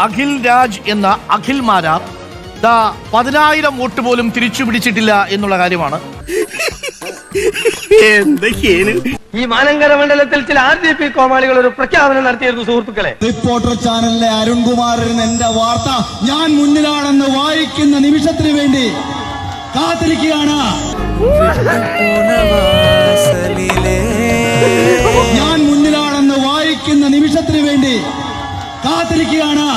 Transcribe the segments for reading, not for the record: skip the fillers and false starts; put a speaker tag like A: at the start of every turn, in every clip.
A: അഖിൽ രാജ് എന്ന അഖിൽ മാരാർ 10,000 വോട്ട് പോലും തിരിച്ചു പിടിച്ചിട്ടില്ല എന്നുള്ള കാര്യമാണ്.
B: ഈ മാനങ്കര മണ്ഡലത്തിൽ ചില RJP കോമാളികൾ ഒരു പ്രഖ്യാപനം നടത്തിയിരുന്നു സുഹൃത്തുക്കളെ.
C: റിപ്പോർട്ടർ ചാനലിലെ അരുൺകുമാറിന് എന്റെ വാർത്ത ഞാൻ മുന്നിലാണെന്ന് വായിക്കുന്ന നിമിഷത്തിന് വേണ്ടി കാത്തിരിക്കുകയാണ്. ഞാൻ മുന്നിലാണെന്ന് വായിക്കുന്ന നിമിഷത്തിന് വേണ്ടി കാത്തിരിക്കുകയാണ്.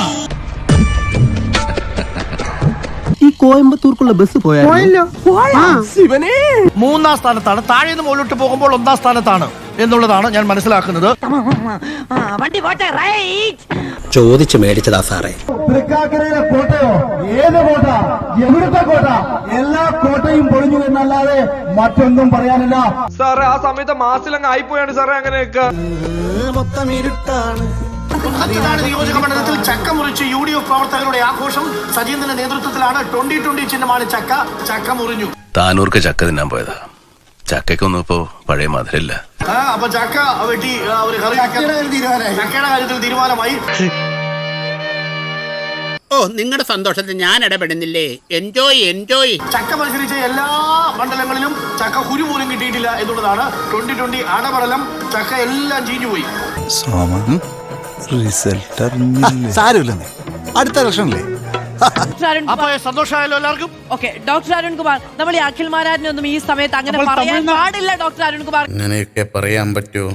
D: ഈ കോയമ്പത്തൂർക്കുള്ള ബസ് പോയല്ലോ.
A: 3ാം സ്ഥാനത്താണ്. താഴെ നിന്ന് മുകളിലോട്ട് പോകുമ്പോൾ 1ാം സ്ഥാനത്താണ് എന്നുള്ളതാണ് ഞാൻ മനസ്സിലാക്കുന്നത്.
D: ചോദിച്ചു മേടിച്ചതാ സാറേ.
C: തൃക്കാക്കരയിലെ കോട്ടയോ ഏത് കോട്ട, എവിടുത്തെ കോട്ട, എല്ലാ കോട്ടയും പൊളിഞ്ഞു എന്നല്ലാതെ മറ്റൊന്നും പറയാനില്ല
B: സാറേ. ആ സമയത്ത് മാസിലങ്ങ് ആയിപ്പോയാണ് സാറേ. അങ്ങനെയൊക്കെ
C: മൊത്തം ഇരുട്ടാണ്.
A: ഇതാണ് നിയോജക മണ്ഡലത്തിൽ ചക്ക മുറിച്ച് UDF പ്രവർത്തകരുടെ ആഘോഷം. സജീന്ദ്രന്റെ നേതൃത്വത്തിലാണ്. 2020 ചിഹ്നമാണ് ചക്ക മുറിഞ്ഞു.
E: താനൂർക്ക് ചക്ക തിന്നാൻ പോയതാ. ചക്കൊന്നും ഇപ്പോ പഴയ മധുരമില്ല.
A: അപ്പൊ ചക്ക വെട്ടി ചക്കയുടെ കാര്യത്തിൽ തീരുമാനമായി.
F: ഓ, നിങ്ങളുടെ സന്തോഷത്തിൽ ഞാൻ ഇടപെടുന്നില്ലേ. എൻജോയ്.
A: ചക്ക മത്സരിച്ച എല്ലാ മണ്ഡലങ്ങളിലും ചക്ക കുരു പോലും കിട്ടിയിട്ടില്ല എന്നുള്ളതാണ്. 2020 അടപടലം. ചക്ക എല്ലാം ചീഞ്ഞുപോയി.
G: സാരമില്ലെന്നേ, അടുത്ത ഇലക്ഷനില്ലേ.
A: അപ്പൊ സന്തോഷമായല്ലോ എല്ലാവർക്കും.
H: ഓക്കെ, ഡോക്ടർ അരുൺകുമാർ, നമ്മൾ ഈ അഖിൽ മാരാരിനൊന്നും ഈ സമയത്ത് അങ്ങനെ പറയാൻ പാടില്ല. ഡോക്ടർ അരുൺകുമാർ,
G: അങ്ങനെയൊക്കെ പറയാൻ പറ്റുമോ?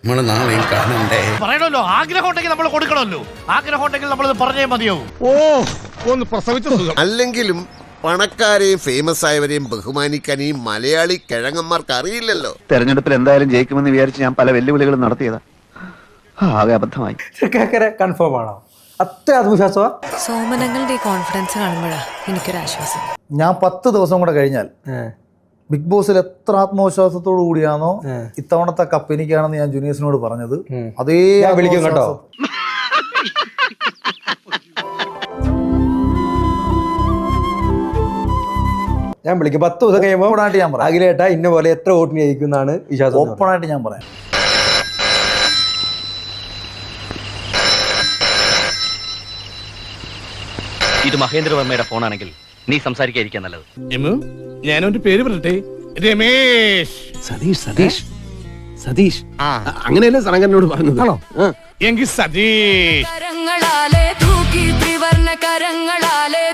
G: നമ്മള് നാളെയും കാണണ്ടേ?
A: പറയണല്ലോ, ആഗ്രഹം ഉണ്ടെങ്കിൽ നമ്മൾ കൊടുക്കണമല്ലോ. ആഗ്രഹം ഉണ്ടെങ്കിൽ നമ്മൾ പറഞ്ഞേ മതിയാവും.
I: അല്ലെങ്കിലും പണക്കാരെയും ഫേമസ് ആയവരെയും ബഹുമാനിക്കാൻ ഈ മലയാളി കിഴങ്ങന്മാർക്ക് അറിയില്ലല്ലോ.
D: തെരഞ്ഞെടുപ്പിൽ എന്തായാലും ജയിക്കുമെന്ന് വിചാരിച്ച് ഞാൻ പല വെല്ലുവിളികളും നടത്തിയതാ. ആകെ അബദ്ധമായി.
B: കൺഫേം ആണോ? അത്ര ആത്മവിശ്വാസമാ?
J: സോമനങ്ങളുടെ കോൺഫിഡൻസ് കാണുമ്പോഴാ എനിക്കൊരാശ്വാസം.
C: ഞാൻ 10 ദിവസം കൂടെ കഴിഞ്ഞാൽ ബിഗ് ബോസിൽ എത്ര ആത്മവിശ്വാസത്തോടു കൂടിയാണോ ഇത്തവണത്തെ കപ്പ് എനിക്കാണെന്ന് ഞാൻ ജൂനിയേഴ്സിനോട് പറഞ്ഞത്, അതേ
B: വിളിക്കും കേട്ടോ. ഞാൻ വിളിക്കും 10 ദിവസം കഴിയുമ്പോൾ ഞാൻ പറയാം. അഖിലേട്ടാ ഇന്ന പോലെ എത്ര വോട്ടിന് ജയിക്കുന്നാണ് വിശ്വാസം.
C: ഓപ്പണായിട്ട് ഞാൻ പറയാം.
F: ഇത് മഹേന്ദ്രവർമ്മയുടെ ഫോണാണെങ്കിൽ നീ സംസാരിക്കാതിരിക്കാൻ നല്ലത്.
E: ഞാനൊരു പേര് പറയട്ടെ, രമേശ്.
D: സതീഷ് അങ്ങനെയല്ലേ സനങ്കരനോട് പറഞ്ഞത്?
E: എങ്കിൽ സതീഷ്.
J: കരങ്ങളാലെ തൂക്കി ത്രിവർണ്ണ കരങ്ങളാലെ